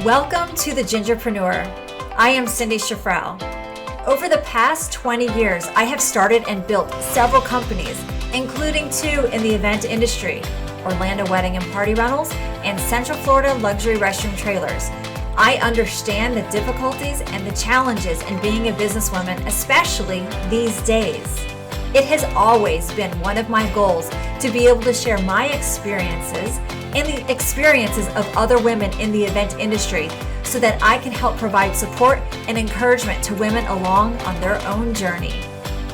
Welcome to the Gingerpreneur. I am Cindy Schafrell. Over the past 20 years, I have started and built several companies, including 2 in the event industry, Orlando Wedding and Party Rentals, and Central Florida Luxury Restroom Trailers. I understand the difficulties and the challenges in being a businesswoman, especially these days. It has always been one of my goals to be able to share my experiences and the experiences of other women in the event industry so that I can help provide support and encouragement to women along on their own journey.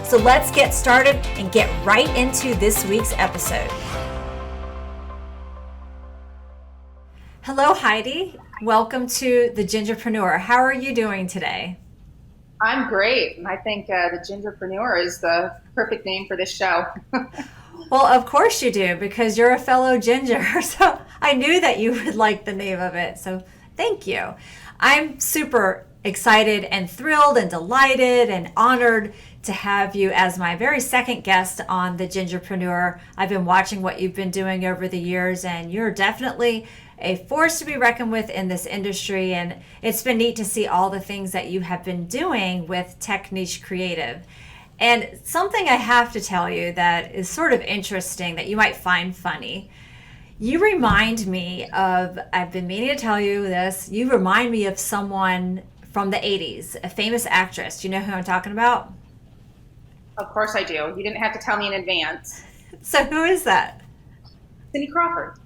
So let's get started and get right into this week's episode. Hello, Heidi. Welcome to the Gingerpreneur. How are you doing today? I'm great. And I think the Gingerpreneur is the perfect name for this show. Well, of course you do, because you're a fellow ginger. So I knew that you would like the name of it. So thank you. I'm super excited and thrilled and delighted and honored to have you as my very second guest on the Gingerpreneur. I've been watching what you've been doing over the years, and you're definitely a force to be reckoned with in this industry. And it's been neat to see all the things that you have been doing with Technisch Creative. And something I have to tell you that is sort of interesting that you might find funny. You remind me of, I've been meaning to tell you this, you remind me of someone from the 80s, a famous actress. Do you know who I'm talking about? Of course I do. You didn't have to tell me in advance. So who is that? Cindy Crawford.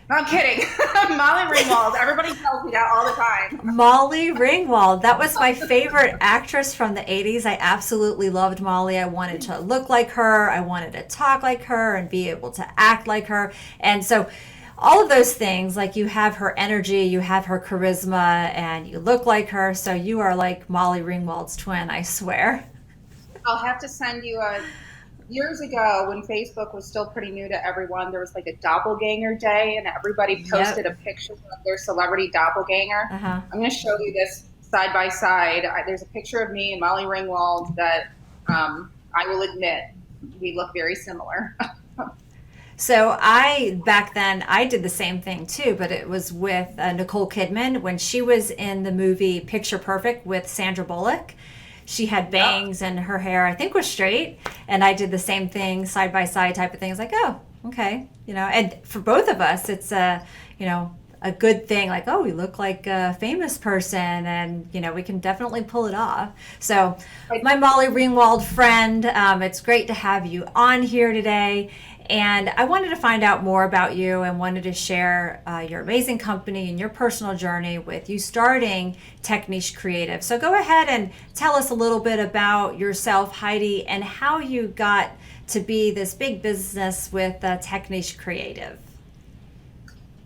No, I'm kidding. Molly Ringwald. Everybody tells me that all the time. Molly Ringwald. That was my favorite actress from the 80s. I absolutely loved Molly. I wanted to look like her. I wanted to talk like her and be able to act like her. And so all of those things, like you have her energy, you have her charisma, and you look like her. So you are like Molly Ringwald's twin, I swear. I'll have to send you years ago when Facebook was still pretty new to everyone, there was like a doppelganger day and everybody posted a picture of their celebrity doppelganger. I'm going to show you this side by side. There's a picture of me and Molly Ringwald that I will admit we look very similar. So back then, I did the same thing too, but it was with Nicole Kidman when she was in the movie Picture Perfect with Sandra Bullock. She had bangs and her hair, I think, was straight. And I did the same thing, side by side type of thing. It's like, oh, okay. And for both of us, it's a good thing. Like, oh, we look like a famous person and, we can definitely pull it off. So my Molly Ringwald friend, it's great to have you on here today. And I wanted to find out more about you and wanted to share your amazing company and your personal journey with you starting Technisch Creative. So go ahead and tell us a little bit about yourself, Heidi, and how you got to be this big business with Technisch Creative.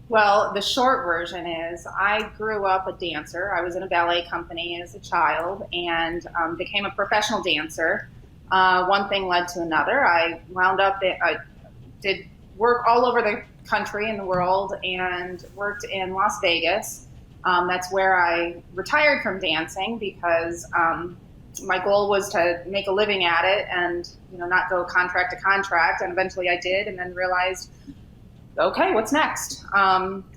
Well, the short version is I grew up a dancer. I was in a ballet company as a child and became a professional dancer. One thing led to another. I wound up did work all over the country and the world and worked in Las Vegas. That's where I retired from dancing because my goal was to make a living at it and not go contract to contract. And eventually I did, and then realized, okay, what's next?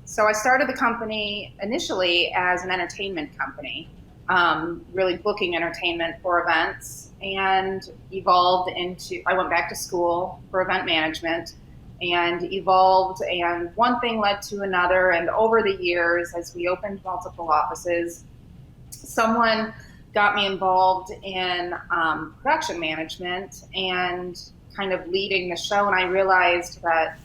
So I started the company initially as an entertainment company, really booking entertainment for events, and evolved into, I went back to school for event management and evolved, and one thing led to another. And over the years, as we opened multiple offices, someone got me involved in production management and kind of leading the show. And I realized that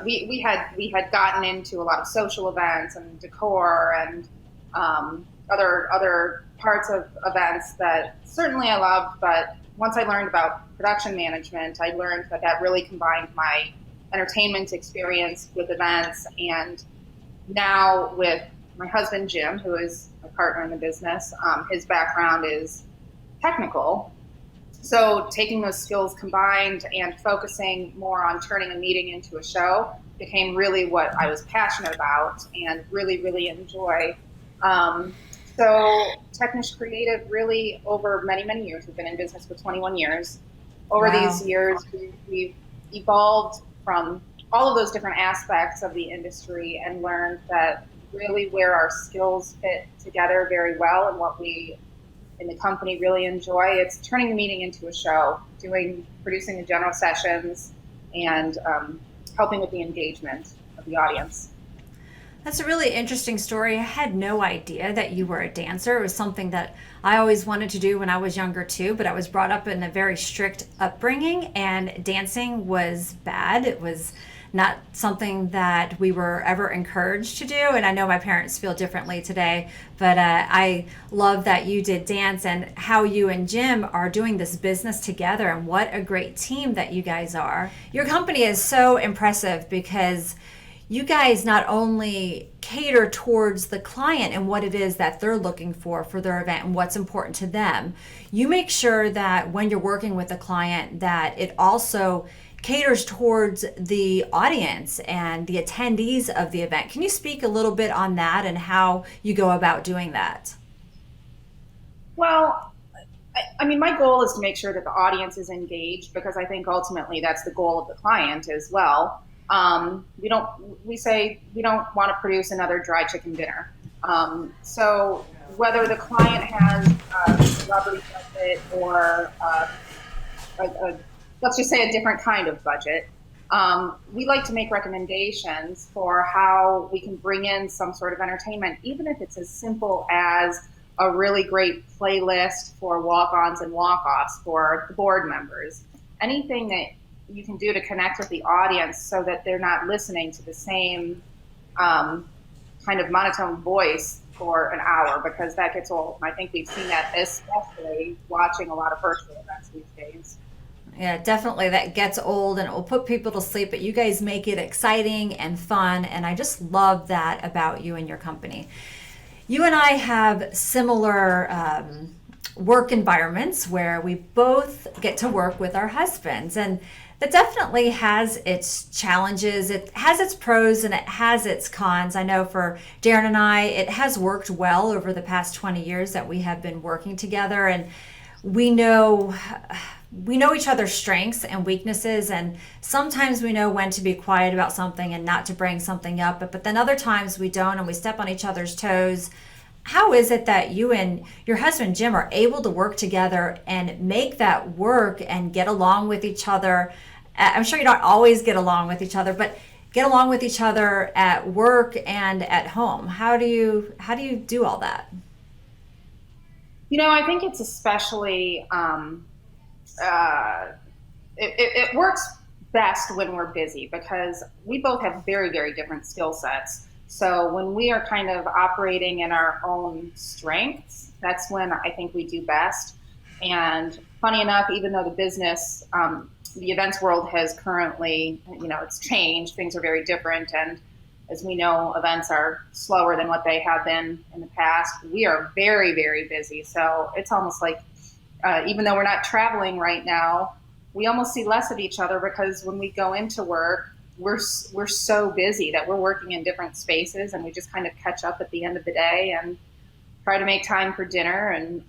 we had gotten into a lot of social events and decor and other parts of events that certainly I loved, but once I learned about production management, I learned that really combined my entertainment experience with events. And now with my husband, Jim, who is a partner in the business, his background is technical. So taking those skills combined and focusing more on turning a meeting into a show became really what I was passionate about and really, really enjoy. So Technisch Creative really over many, many years, we've been in business for 21 years. Over these years, we've evolved from all of those different aspects of the industry and learned that really where our skills fit together very well and what we in the company really enjoy, it's turning the meeting into a show, producing the general sessions, and helping with the engagement of the audience. That's a really interesting story. I had no idea that you were a dancer. It was something that I always wanted to do when I was younger too, but I was brought up in a very strict upbringing, and dancing was bad. It was not something that we were ever encouraged to do, and I know my parents feel differently today, but I love that you did dance and how you and Jim are doing this business together, and what a great team that you guys are. Your company is so impressive because you guys not only cater towards the client and what it is that they're looking for their event and what's important to them, you make sure that when you're working with a client that it also caters towards the audience and the attendees of the event. Can you speak a little bit on that and how you go about doing that? Well, I mean, my goal is to make sure that the audience is engaged, because I think ultimately that's the goal of the client as well. We say we don't want to produce another dry chicken dinner. So whether the client has a celebrity budget or let's just say a different kind of budget, we like to make recommendations for how we can bring in some sort of entertainment, even if it's as simple as a really great playlist for walk-ons and walk-offs for the board members. Anything that you can do to connect with the audience so that they're not listening to the same kind of monotone voice for an hour, because that gets old. And I think we've seen that especially watching a lot of virtual events these days. Yeah, definitely that gets old and it will put people to sleep, but you guys make it exciting and fun, and I just love that about you and your company. You and I have similar work environments where we both get to work with our husbands, and that definitely has its challenges. It has its pros and it has its cons. I know for Darren and I, it has worked well over the past 20 years that we have been working together, and we know each other's strengths and weaknesses, and sometimes we know when to be quiet about something and not to bring something up, but then other times we don't and we step on each other's toes. How is it that you and your husband Jim are able to work together and make that work and get along with each other? I'm sure you don't always get along with each other, but get along with each other at work and at home. How do you do all that? You know, I think it's especially it works best when we're busy, because we both have very, very different skill sets. So when we are kind of operating in our own strengths, that's when I think we do best. And funny enough, even though the business, the events world has currently, it's changed, things are very different. And as we know, events are slower than what they have been in the past. We are very, very busy. So it's almost like, even though we're not traveling right now, we almost see less of each other, because when we go into work, we're so busy that we're working in different spaces, and we just kind of catch up at the end of the day and try to make time for dinner. And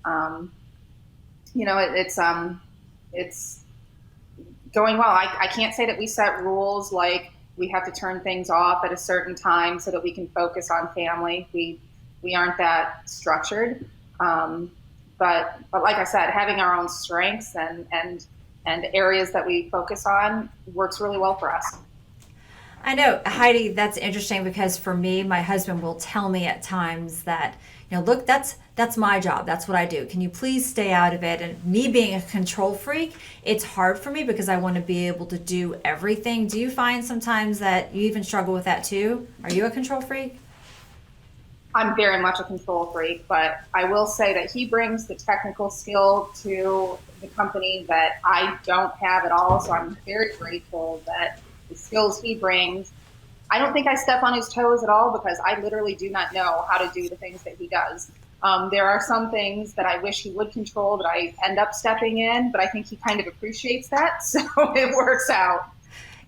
it's going well. I can't say that we set rules like we have to turn things off at a certain time so that we can focus on family. We aren't that structured. But like I said, having our own strengths and areas that we focus on works really well for us. I know, Heidi, that's interesting, because for me, my husband will tell me at times that, look, that's my job. That's what I do. Can you please stay out of it? And me being a control freak, it's hard for me because I want to be able to do everything. Do you find sometimes that you even struggle with that too? Are you a control freak? I'm very much a control freak, but I will say that he brings the technical skill to the company that I don't have at all. So I'm very grateful that the skills he brings, I don't think I step on his toes at all, because I literally do not know how to do the things that he does. There are some things that I wish he would control that I end up stepping in, but I think he kind of appreciates that, so it works out.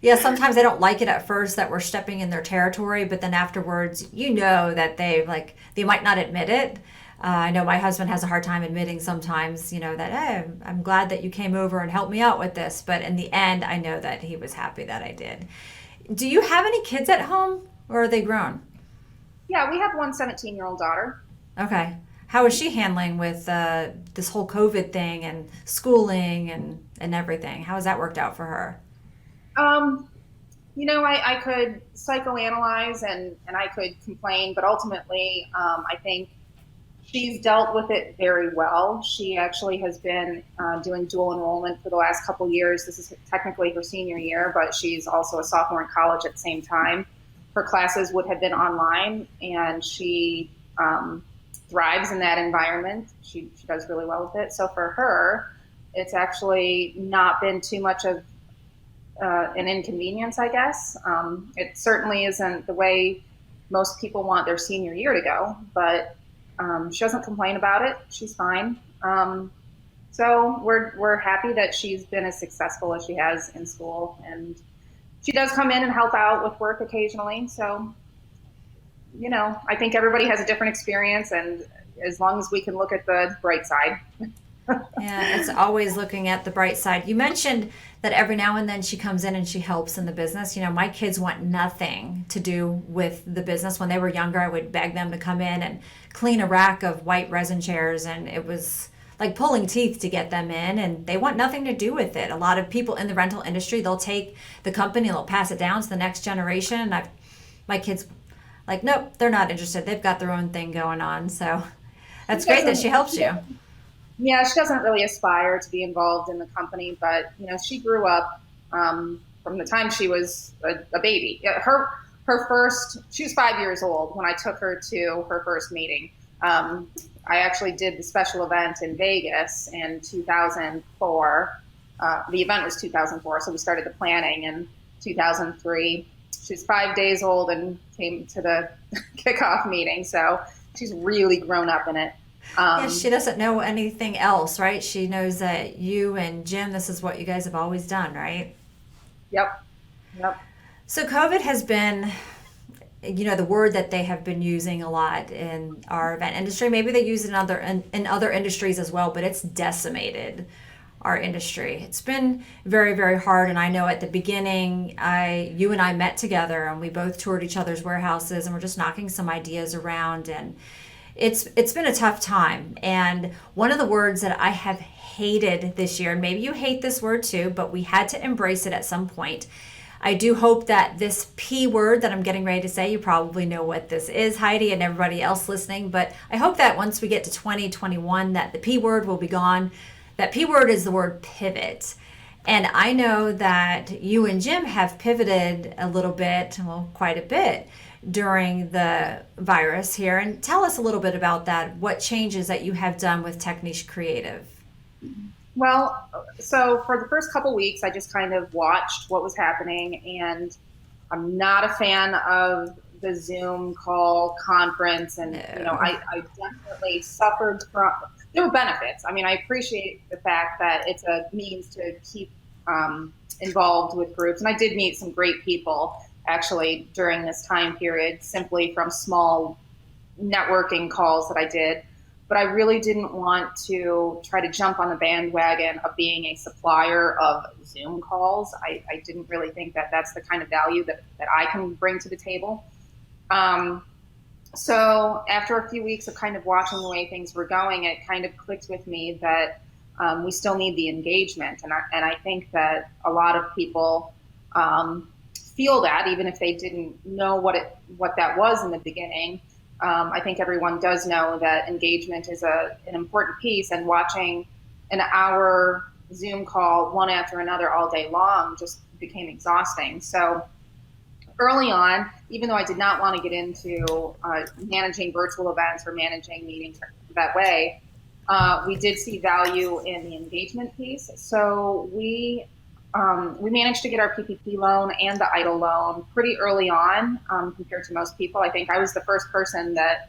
Yeah, sometimes they don't like it at first that we're stepping in their territory, but then afterwards, that they might not admit it. I know my husband has a hard time admitting sometimes, that, hey, I'm glad that you came over and helped me out with this. But in the end, I know that he was happy that I did. Do you have any kids at home, or are they grown? Yeah, we have one 17-year-old daughter. Okay. How is she handling with this whole COVID thing and schooling and everything? How has that worked out for her? Um, I could psychoanalyze and I could complain, but ultimately, I think she's dealt with it very well. She actually has been doing dual enrollment for the last couple years. This is technically her senior year, but she's also a sophomore in college at the same time. Her classes would have been online, and she thrives in that environment. She does really well with it. So for her, it's actually not been too much of an inconvenience, I guess. It certainly isn't the way most people want their senior year to go, but she doesn't complain about it. She's fine. So we're happy that she's been as successful as she has in school, and she does come in and help out with work occasionally. So I think everybody has a different experience, and as long as we can look at the bright side. Yeah, it's always looking at the bright side. You mentioned that every now and then she comes in and she helps in the business. My kids want nothing to do with the business. When they were younger, I would beg them to come in and clean a rack of white resin chairs, and it was like pulling teeth to get them in, and they want nothing to do with it. A lot of people in the rental industry, they'll take the company, they'll pass it down to the next generation. And my kids, like, nope, they're not interested. They've got their own thing going on. So that's great that she helps you. Yeah, she doesn't really aspire to be involved in the company, but she grew up from the time she was a baby. She was 5 years old when I took her to her first meeting. I actually did the special event in Vegas in 2004. The event was 2004, so we started the planning in 2003. She was 5 days old and came to the kickoff meeting, so she's really grown up in it. Yeah, she doesn't know anything else, right? She knows that you and Jim, this is what you guys have always done, right? Yep. Yep. So COVID has been, the word that they have been using a lot in our event industry. Maybe they use it in other industries as well, but it's decimated our industry. It's been very, very hard. And I know at the beginning, you and I met together and we both toured each other's warehouses and we're just knocking some ideas around, and it's been a tough time. And one of the words that I have hated this year, and maybe you hate this word too, but we had to embrace it at some point. I do hope that this P word that I'm getting ready to say, you probably know what this is, Heidi, and everybody else listening, but I hope that once we get to 2021 that the P word will be gone. That P word is the word pivot. And I know that you and Jim have pivoted a little bit, well, quite a bit, during the virus here. And tell us a little bit about that, what changes that you have done with Technisch Creative. Well, so for the first couple weeks, I just kind of watched what was happening, and I'm not a fan of the Zoom call conference, and No. I definitely suffered from. There were benefits. I mean, I appreciate the fact that it's a means to keep involved with groups, and I did meet some great people actually during this time period, simply from small networking calls that I did. But I really didn't want to try to jump on the bandwagon of being a supplier of Zoom calls. I didn't really think that that's the kind of value that I can bring to the table. So after a few weeks of kind of watching the way things were going, it kind of clicked with me that we still need the engagement. And I think that a lot of people feel that, even if they didn't know what that was in the beginning. I think everyone does know that engagement is an important piece, and watching an hour Zoom call one after another all day long just became exhausting. So early on, even though I did not want to get into managing virtual events or managing meetings that way, we did see value in the engagement piece. So we managed to get our PPP loan and the EIDL loan pretty early on compared to most people. I think I was the first person that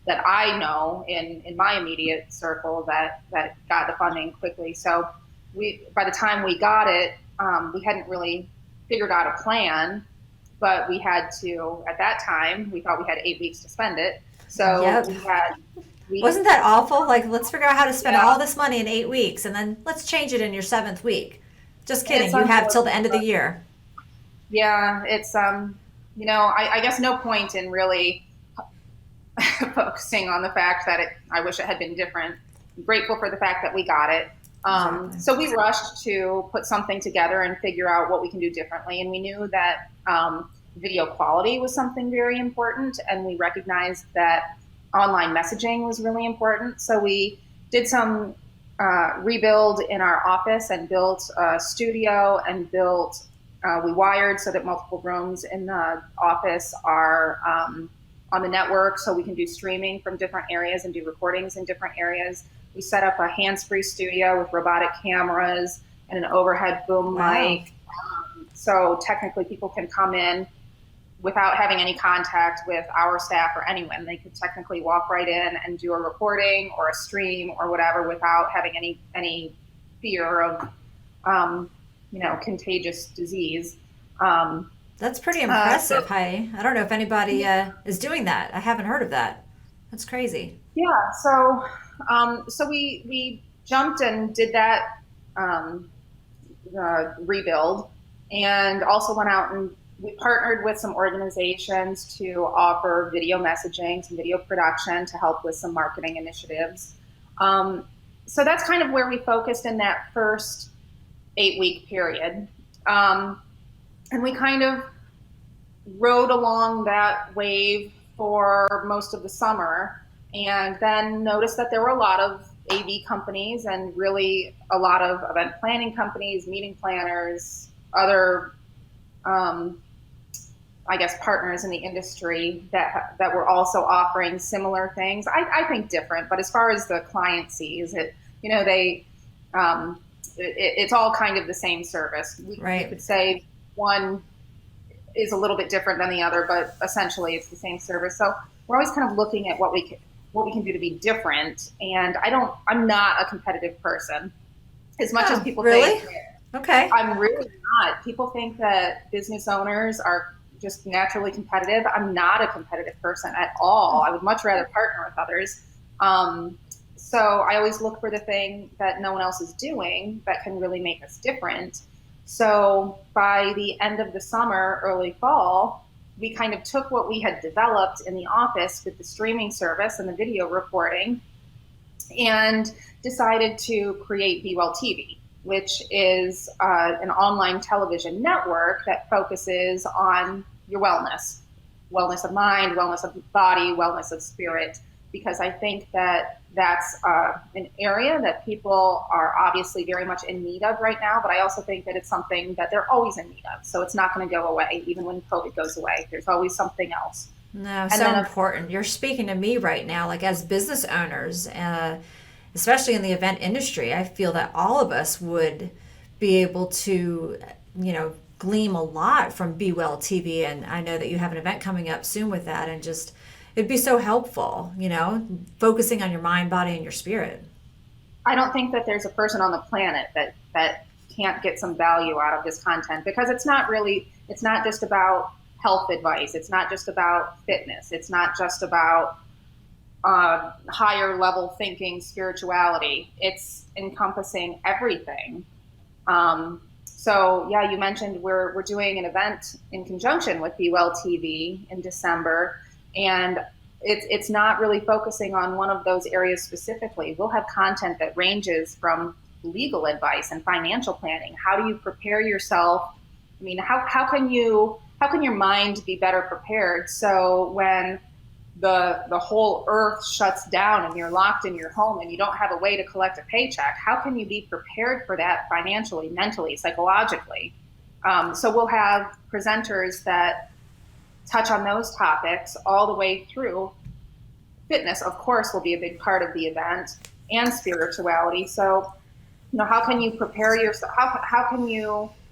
I know in my immediate circle that got the funding quickly. So by the time we got it, we hadn't really figured out a plan, but we had to, at that time, we thought we had 8 weeks to spend it. So Yep. Wasn't that awful? Like, let's figure out how to spend all this money in 8 weeks, and then let's change it in your 7th week. Just kidding. You have till the end of the year. Yeah, it's I guess no point in really focusing on the fact that I wish it had been different. I'm grateful for the fact that we got it. Exactly. So we rushed to put something together and figure out what we can do differently. And we knew that video quality was something very important, and we recognized that online messaging was really important. So we did some rebuild in our office and built a studio and we wired so that multiple rooms in the office are on the network so we can do streaming from different areas and do recordings in different areas. We set up a hands-free studio with robotic cameras and an overhead boom Wow. mic. So technically people can come in without having any contact with our staff or anyone. They could technically walk right in and do a recording or a stream or whatever without having any fear of contagious disease. That's pretty So impressive, Heidi. I don't know if anybody is doing that. I haven't heard of that. That's crazy. yeah, so we jumped and did that rebuild, and also went out and we partnered with some organizations to offer video messaging, some video production to help with some marketing initiatives. Um, so that's kind of where we focused in that first 8-week period. And we kind of rode along that wave for most of the summer, and then noticed that there were a lot of AV companies and really a lot of event planning companies, meeting planners, other, um, I guess, partners in the industry that were also offering similar things. I think different, but as far as the client sees it, they it's all kind of the same service. We Right. could say one is a little bit different than the other, but essentially it's the same service. So we're always kind of looking at what we can do to be different. And I'm not a competitive person as much as Oh, people really? think. Okay. I'm really not. People think that business owners are just naturally competitive. I'm not a competitive person at all. I would much rather partner with others. So I always look for the thing that no one else is doing that can really make us different. So by the end of the summer, early fall, we kind of took what we had developed in the office with the streaming service and the video recording and decided to create Be Well TV, which is an online television network that focuses on your wellness of mind, wellness of body, wellness of spirit, because I think that that's an area that people are obviously very much in need of right now, but I also think that it's something that they're always in need of. So it's not going to go away, even when COVID goes away. There's always something else. No, And so then, important. You're speaking to me right now, like as business owners, especially in the event industry. I feel that all of us would be able to, glean a lot from Be Well TV. And I know that you have an event coming up soon with that, and just it'd be so helpful, focusing on your mind, body, and your spirit. I don't think that there's a person on the planet that can't get some value out of this content, because it's not just about health advice. It's not just about fitness. It's not just about higher level thinking, spirituality. It's encompassing everything. So yeah, you mentioned we're doing an event in conjunction with Be Well TV in December, and it's not really focusing on one of those areas specifically. We'll have content that ranges from legal advice and financial planning. How do you prepare yourself? I mean, how can your mind be better prepared so when the whole earth shuts down and you're locked in your home and you don't have a way to collect a paycheck, how can you be prepared for that financially, mentally, psychologically? So we'll have presenters that touch on those topics all the way through. Fitness, of course, will be a big part of the event, and spirituality. So, how can you prepare yourself?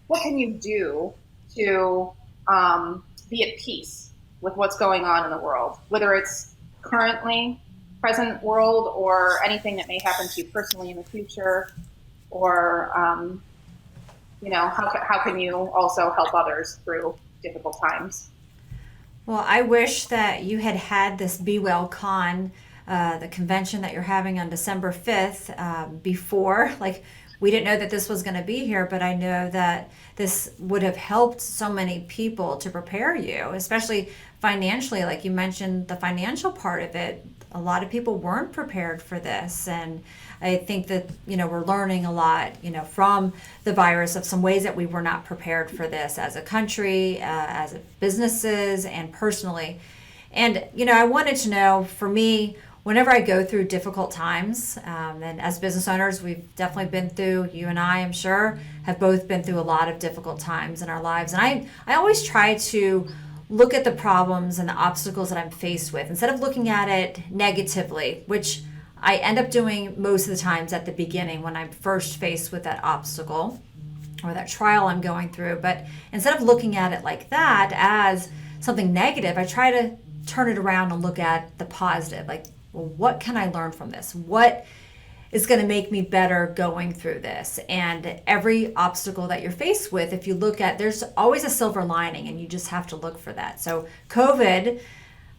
What can you do to be at peace with what's going on in the world, whether it's currently, present world, or anything that may happen to you personally in the future, or how can you also help others through difficult times? Well, I wish that you had this Be Well Con, the convention that you're having on December 5th, before. Like, we didn't know that this was going to be here, but I know that this would have helped so many people to prepare you, especially financially. Like you mentioned, the financial part of it, a lot of people weren't prepared for this. And I think that, we're learning a lot, from the virus of some ways that we were not prepared for this as a country, as businesses, and personally. And, I wanted to know, for me, whenever I go through difficult times, and as business owners, we've definitely been through, you and I, I'm sure, have both been through a lot of difficult times in our lives. And I always try to look at the problems and the obstacles that I'm faced with instead of looking at it negatively, which I end up doing most of the times at the beginning when I'm first faced with that obstacle or that trial I'm going through. But instead of looking at it like that as something negative, I try to turn it around and look at the positive. Like, well, what can I learn from this? What is going to make me better going through this? And every obstacle that you're faced with, if you look at, there's always a silver lining, and you just have to look for that. So COVID,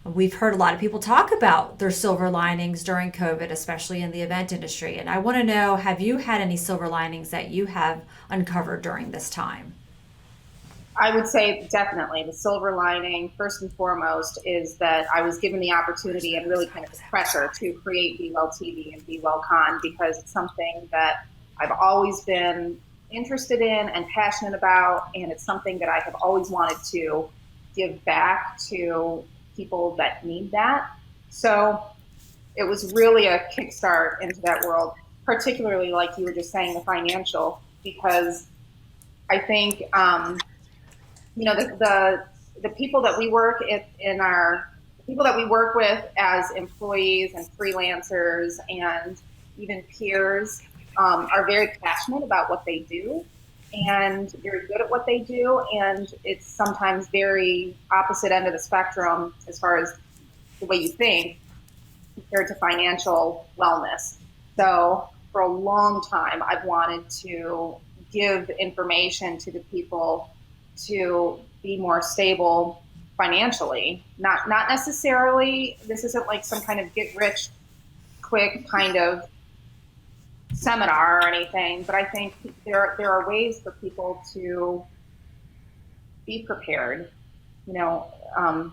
we've heard a lot of people talk about their silver linings during COVID, especially in the event industry. And I want to know, have you had any silver linings that you have uncovered during this time? I would say definitely the silver lining, first and foremost, is that I was given the opportunity and really kind of the pressure to create Be Well TV and Be Well Con, because it's something that I've always been interested in and passionate about, and it's something that I have always wanted to give back to people that need that. So it was really a kickstart into that world, particularly like you were just saying, the financial, because I think the people that we work in our people that we work with as employees and freelancers and even peers are very passionate about what they do and very good at what they do, and it's sometimes very opposite end of the spectrum as far as the way you think compared to financial wellness. So for a long time, I've wanted to give information to the people to be more stable financially. Not necessarily, this isn't like some kind of get rich quick kind of seminar or anything, but I think there are ways for people to be prepared.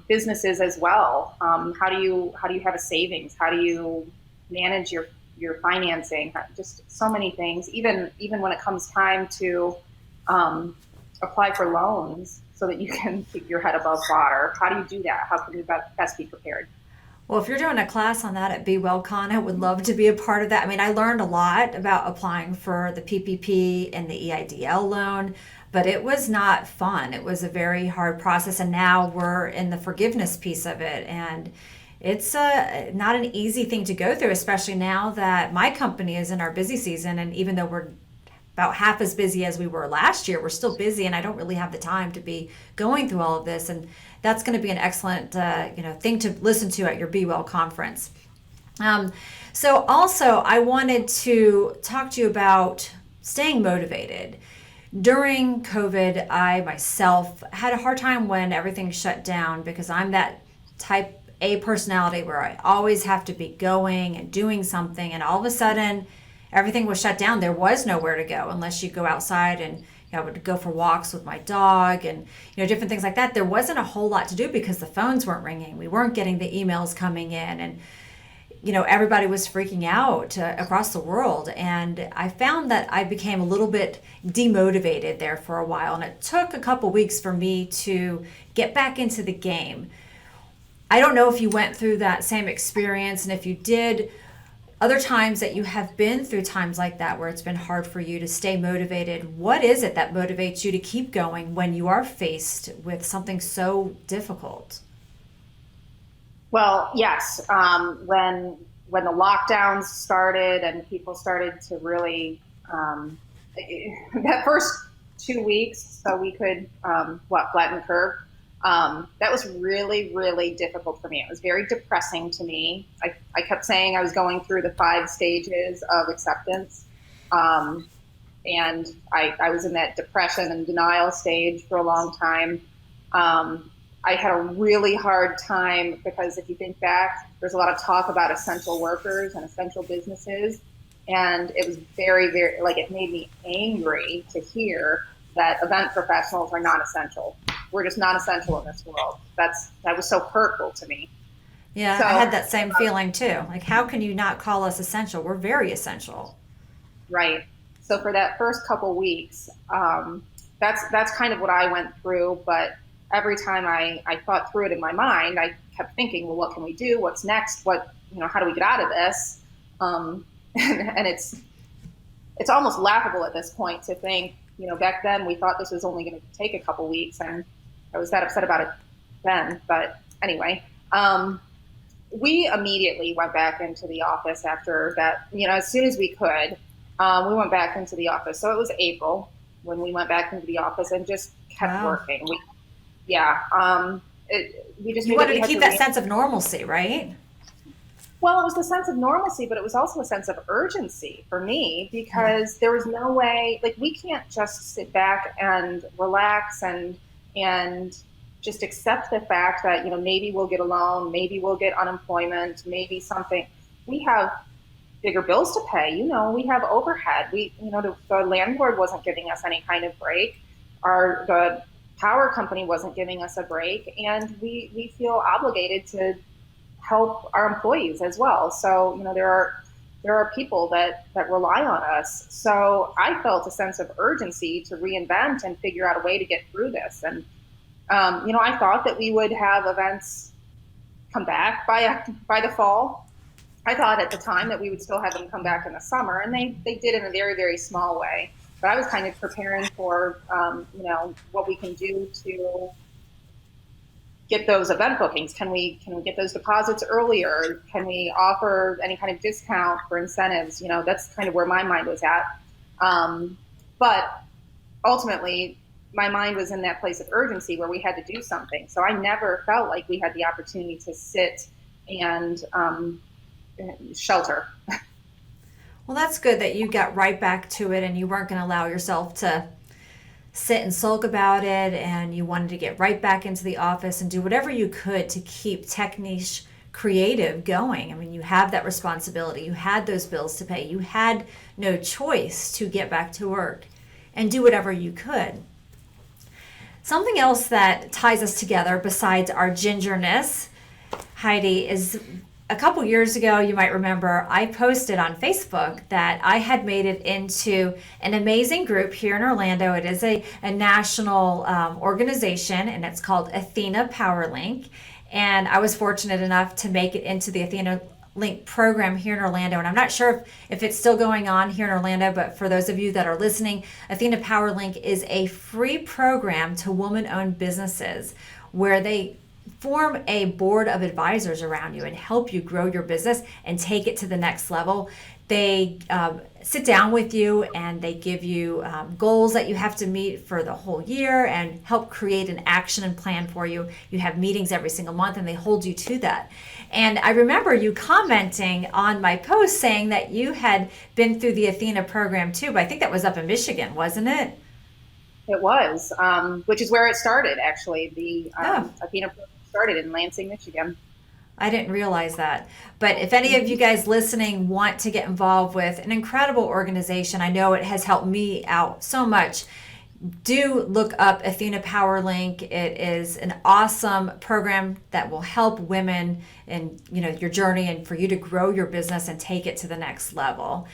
Businesses as well. How do you have a savings? How do you manage your financing? Just so many things. Even when it comes time to apply for loans so that you can keep your head above water. How do you do that? How can you best be prepared? Well, if you're doing a class on that at Be Well Con, I would love to be a part of that. I mean, I learned a lot about applying for the PPP and the EIDL loan, but it was not fun. It was a very hard process, and now we're in the forgiveness piece of it, and it's not an easy thing to go through, especially now that my company is in our busy season, and even though we're about half as busy as we were last year, we're still busy, and I don't really have the time to be going through all of this. And that's going to be an excellent thing to listen to at your Be Well conference. So also, I wanted to talk to you about staying motivated. During COVID, I myself had a hard time when everything shut down, because I'm that type A personality where I always have to be going and doing something, and all of a sudden everything was shut down. There was nowhere to go unless you go outside, and I would go for walks with my dog and different things like that. There wasn't a whole lot to do because the phones weren't ringing. We weren't getting the emails coming in, and everybody was freaking out across the world. And I found that I became a little bit demotivated there for a while, and it took a couple weeks for me to get back into the game. I don't know if you went through that same experience, and if you did, other times that you have been through times like that where it's been hard for you to stay motivated. What is it that motivates you to keep going when you are faced with something so difficult? Well, yes. When the lockdowns started and people started to really that first 2 weeks, so we could flatten the curve. That was really, really difficult for me. It was very depressing to me. I kept saying I was going through the 5 stages of acceptance. And I was in that depression and denial stage for a long time. I had a really hard time because if you think back, there's a lot of talk about essential workers and essential businesses. And it was very, very, like, it made me angry to hear that event professionals are not essential. We're just not essential in this world. That was so hurtful to me. Yeah, I So, had that same feeling too. Like, how can you not call us essential? We're very essential. right. So for that first couple weeks, that's kind of what I went through. But every time I thought through it in my mind, I kept thinking, well, what can we do? What's next? How do we get out of this? And it's almost laughable at this point to think, back then we thought this was only going to take a couple weeks, and I was that upset about it then. But anyway, we immediately went back into the office after that. As soon as we could, we went back into the office. So it was April when we went back into the office and just kept Wow. working. We just You knew that wanted we to had keep to. that sense of normalcy, right? Well, it was the sense of normalcy, but it was also a sense of urgency for me because there was no way, like, we can't just sit back and relax and just accept the fact that, maybe we'll get a loan, maybe we'll get unemployment, maybe something. We have bigger bills to pay. We have overhead. The landlord wasn't giving us any kind of break. The power company wasn't giving us a break, and we feel obligated to help our employees as well. So, there are people that rely on us. So I felt a sense of urgency to reinvent and figure out a way to get through this. And, I thought that we would have events come back by the fall. I thought at the time that we would still have them come back in the summer, and they did in a very, very small way. But I was kind of preparing for, what we can do to get those event bookings. Can we get those deposits earlier? Can we offer any kind of discount for incentives? That's kind of where my mind was at. But ultimately, my mind was in that place of urgency where we had to do something. So I never felt like we had the opportunity to sit and shelter. Well, that's good that you got right back to it and you weren't going to allow yourself to sit and sulk about it, and you wanted to get right back into the office and do whatever you could to keep Technisch creative going. I mean, you have that responsibility. You had those bills to pay. You had no choice to get back to work and do whatever you could. Something else that ties us together besides our gingerness, Heidi, is a couple years ago, you might remember, I posted on Facebook that I had made it into an amazing group here in Orlando. It is a national organization, and it's called Athena PowerLink. And I was fortunate enough to make it into the Athena Link program here in Orlando. And I'm not sure if it's still going on here in Orlando, but for those of you that are listening, Athena PowerLink is a free program to woman-owned businesses where they form a board of advisors around you and help you grow your business and take it to the next level. They sit down with you and they give you goals that you have to meet for the whole year and help create an action and plan for you. You have meetings every single month and they hold you to that. And I remember you commenting on my post saying that you had been through the Athena program too, but I think that was up in Michigan, wasn't it? It was, which is where it started, actually. The Athena program started in Lansing, Michigan. I didn't realize that. But if any of you guys listening want to get involved with an incredible organization, I know it has helped me out so much. Do look up Athena PowerLink. It is an awesome program that will help women in your journey and for you to grow your business and take it to the next level.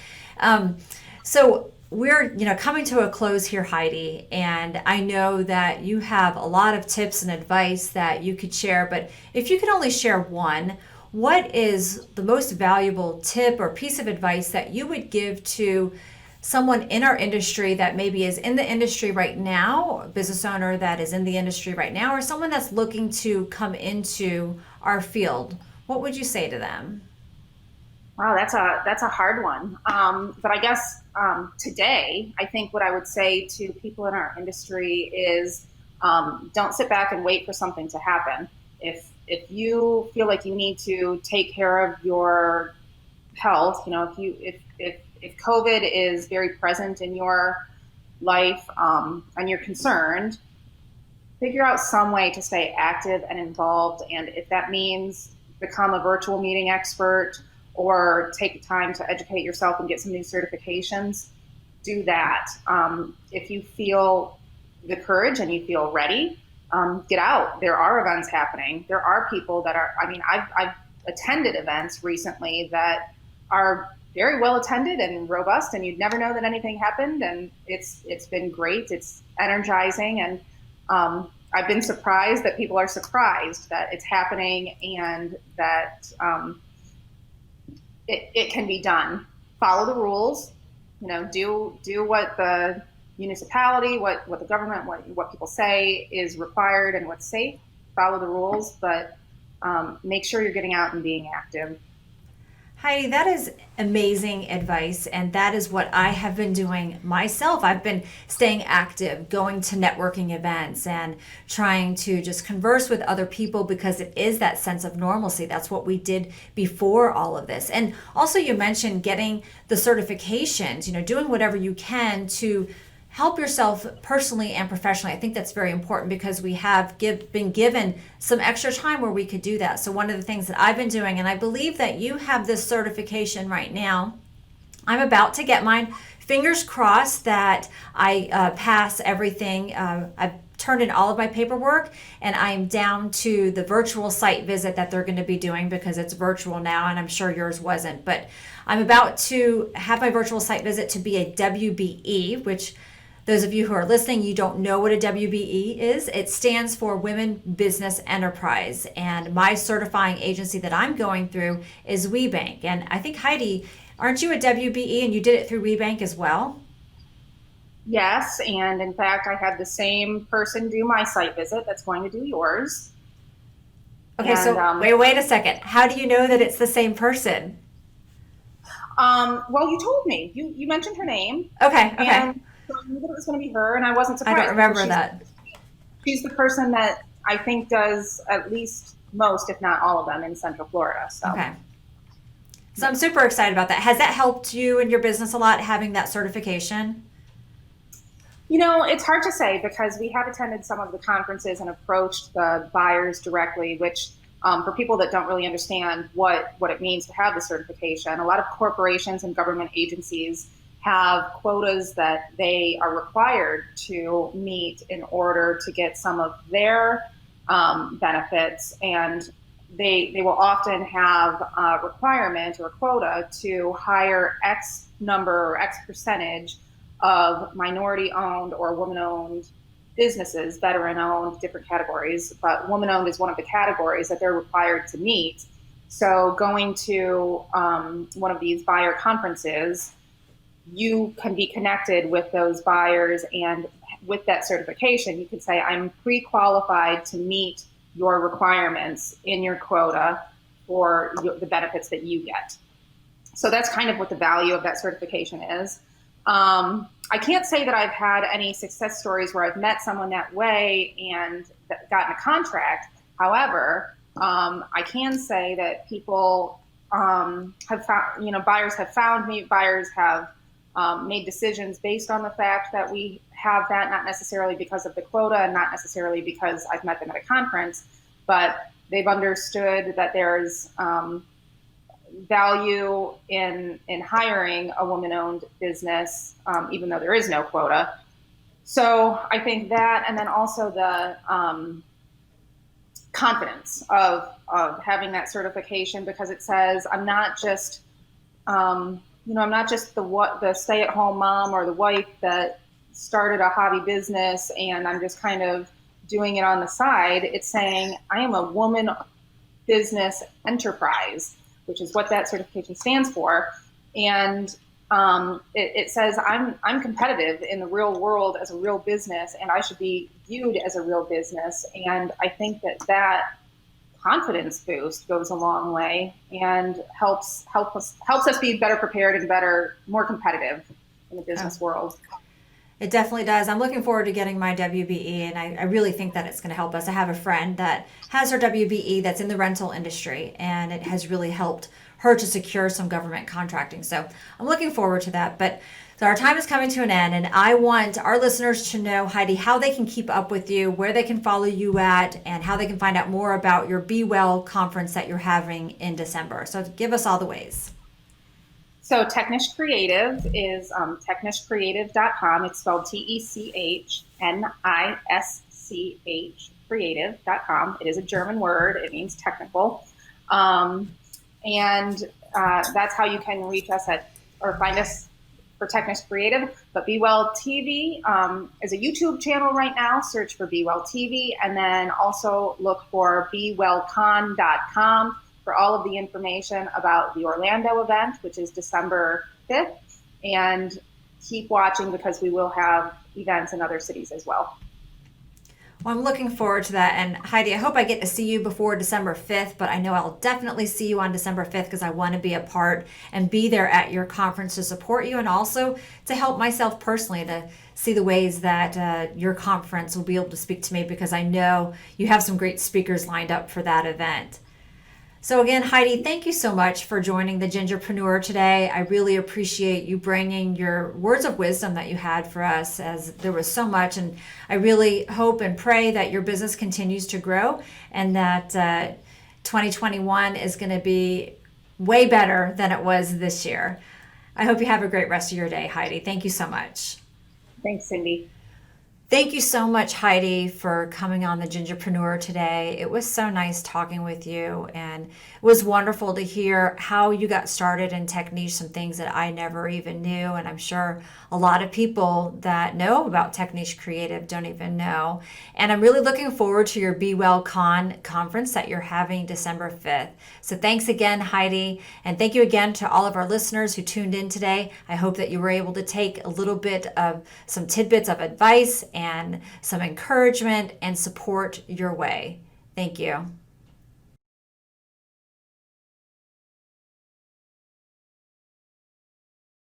So we're coming to a close here, Heidi, and I know that you have a lot of tips and advice that you could share, but if you could only share one, what is the most valuable tip or piece of advice that you would give to someone in our industry that maybe is in the industry right now, a business owner that is in the industry right now, or someone that's looking to come into our field? What would you say to them? Wow, that's a hard one. But I guess today, I think what I would say to people in our industry is don't sit back and wait for something to happen. If you feel like you need to take care of your health, if COVID is very present in your life and you're concerned, figure out some way to stay active and involved. And if that means become a virtual meeting expert or take time to educate yourself and get some new certifications, do that. If you feel the courage and you feel ready, get out. There are events happening. There are people that are, I've attended events recently that are very well attended and robust, and you'd never know that anything happened. And it's been great. It's energizing. And I've been surprised that people are surprised that it's happening and that it can be done. Follow the rules, do what the municipality, what the government, what people say is required and what's safe. Follow the rules, but make sure you're getting out and being active. Heidi, that is amazing advice, and that is what I have been doing myself. I've been staying active, going to networking events, and trying to just converse with other people because it is that sense of normalcy. That's what we did before all of this. And also, you mentioned getting the certifications, doing whatever you can to help yourself personally and professionally. I think that's very important because we have been given some extra time where we could do that. So one of the things that I've been doing, and I believe that you have this certification right now, I'm about to get mine. Fingers crossed that I pass everything. I've turned in all of my paperwork, and I'm down to the virtual site visit that they're going to be doing because it's virtual now, and I'm sure yours wasn't. But I'm about to have my virtual site visit to be a WBE, which those of you who are listening, you don't know what a WBE is. It stands for Women Business Enterprise. And my certifying agency that I'm going through is WeBank. And I think, Heidi, aren't you a WBE and you did it through WeBank as well? Yes. And in fact, I had the same person do my site visit that's going to do yours. Okay, and, so wait a second. How do you know that it's the same person? Well, you told me. You mentioned her name. Okay. And so I knew that it was going to be her, and I wasn't surprised. I don't remember that. She's the person that I think does at least most, if not all of them, in Central Florida. So. Okay. So I'm super excited about that. Has that helped you in your business a lot, having that certification? It's hard to say because we have attended some of the conferences and approached the buyers directly, which for people that don't really understand what it means to have the certification, a lot of corporations and government agencies have quotas that they are required to meet in order to get some of their benefits. And they will often have a requirement or a quota to hire X number or X percentage of minority-owned or woman-owned businesses, veteran-owned, different categories. But woman-owned is one of the categories that they're required to meet. So going to one of these buyer conferences, you can be connected with those buyers, and with that certification, you can say, I'm pre-qualified to meet your requirements in your quota for the benefits that you get. So that's kind of what the value of that certification is. I can't say that I've had any success stories where I've met someone that way and gotten a contract. However, I can say that people have found, buyers have found me, buyers have made decisions based on the fact that we have that, not necessarily because of the quota and not necessarily because I've met them at a conference, but they've understood that there's value in hiring a woman-owned business, even though there is no quota. So I think that, and then also the confidence of having that certification, because it says I'm not just I'm not just the stay-at-home mom or the wife that started a hobby business and I'm just kind of doing it on the side. It's saying I am a woman business enterprise, which is what that certification stands for. And it says I'm competitive in the real world as a real business, and I should be viewed as a real business. And I think that confidence boost goes a long way and helps us be better prepared and more competitive in the business world. It definitely does. I'm looking forward to getting my WBE, and I really think that it's going to help us. I have a friend that has her WBE that's in the rental industry, and it has really helped her to secure some government contracting. So I'm looking forward to that. But so our time is coming to an end, and I want our listeners to know, Heidi, how they can keep up with you, where they can follow you at, and how they can find out more about your Be Well conference that you're having in December. So give us all the ways. So Technisch Creative is technischcreative.com. It's spelled TECHNISCH, creative.com. It is a German word. It means technical. And that's how you can reach us or find us for Technisch Creative. But Be Well TV is a YouTube channel right now. Search for Be Well TV, and then also look for BeWellCon.com for all of the information about the Orlando event, which is December 5th. And keep watching, because we will have events in other cities as well. Well, I'm looking forward to that. And Heidi, I hope I get to see you before December 5th, but I know I'll definitely see you on December 5th because I want to be a part and be there at your conference to support you, and also to help myself personally to see the ways that your conference will be able to speak to me, because I know you have some great speakers lined up for that event. So again, Heidi, thank you so much for joining the Gingerpreneur today. I really appreciate you bringing your words of wisdom that you had for us, as there was so much. And I really hope and pray that your business continues to grow, and that 2021 is going to be way better than it was this year. I hope you have a great rest of your day, Heidi. Thank you so much. Thanks, Cindy. Thank you so much, Heidi, for coming on the Gingerpreneur today. It was so nice talking with you, and it was wonderful to hear how you got started in Technisch, some things that I never even knew, and I'm sure a lot of people that know about Technisch Creative don't even know. And I'm really looking forward to your Be Well conference that you're having December 5th. So thanks again, Heidi, and thank you again to all of our listeners who tuned in today. I hope that you were able to take a little bit of some tidbits of advice and some encouragement and support your way. Thank you.